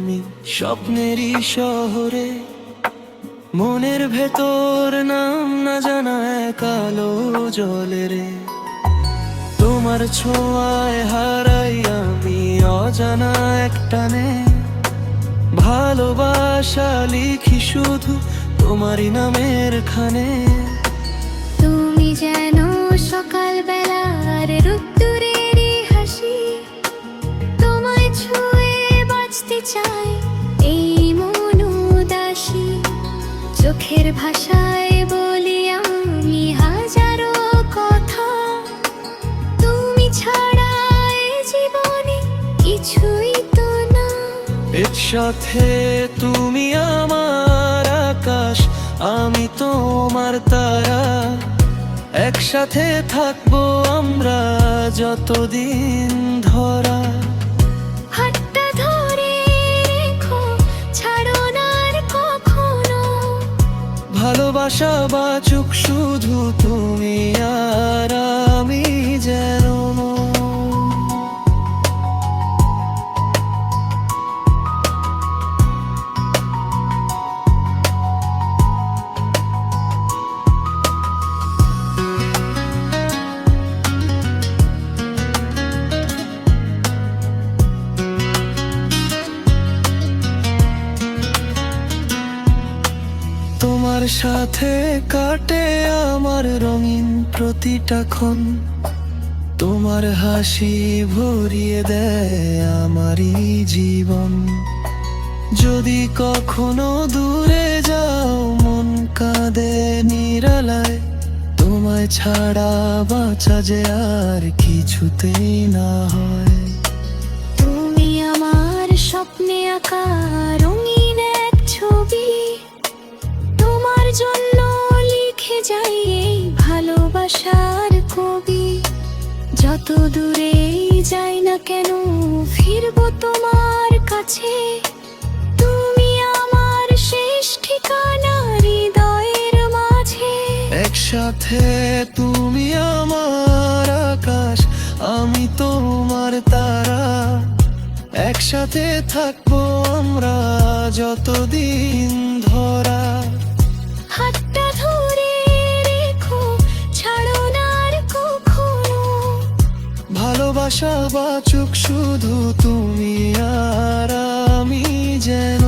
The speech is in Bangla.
তুমি স্বপ্নেরই শহরে, মনের ভেতর নাম না জানা কালো জলে রে। তোমার ছোঁয়ায় হারাই আমি অজানা এক টানে, ভালোবাসা লিখি শুধু তোমারই নামের খানে। তুমি যেন সকাল বেলার রোদ্দুরেরই হাসি, তোমায় ছুঁয়ে বাঁচতে চাই এই মন উদাসী। চোখের ভাষায় বলি আমি হাজারো কথা, তুমি ছাড়া এই জীবনে কিছুই তো না। একসাথে তুমি আমার আকাশ, আমি তোমার তারা, একসাথে থাকবো আমরা যতদিন ধরা। হাতটা ধরে রেখো, ছাড়ো না আর কখনো। ভালোবাসা বাঁচুক শুধু তুমি আর আমি যেন। তোমার সাথে কাটে আমার রঙিন প্রতিটা ক্ষণ, তোমার হাসি ভরিয়ে দেয় আমারই জীবন। যদি কখনো দূরে যাও মন কাঁদে নিরালায়, তোমায় ছাড়া বাঁচা যে আর কিছুতেই না হয়। তুমি আমার স্বপ্নে আঁকা রঙিন এক ছবি, তোমার জন্য লিখে যাই এই ভালোবাসার কবি। যত দূরেই যাই না কেন ফিরবো তোমার কাছে, তুমি আমার শেষ ঠিকানা হৃদয়ের মাঝে। একসাথে তুমি আমার আকাশ, আমি তোমার তারা, একসাথে থাকবো আমরা যতদিন ধরা। হাতটা ধরে রেখো, ছাড়ো না আর কখনো। ভালোবাসা বাঁচুক শুধু তুমি আর আমি যেন।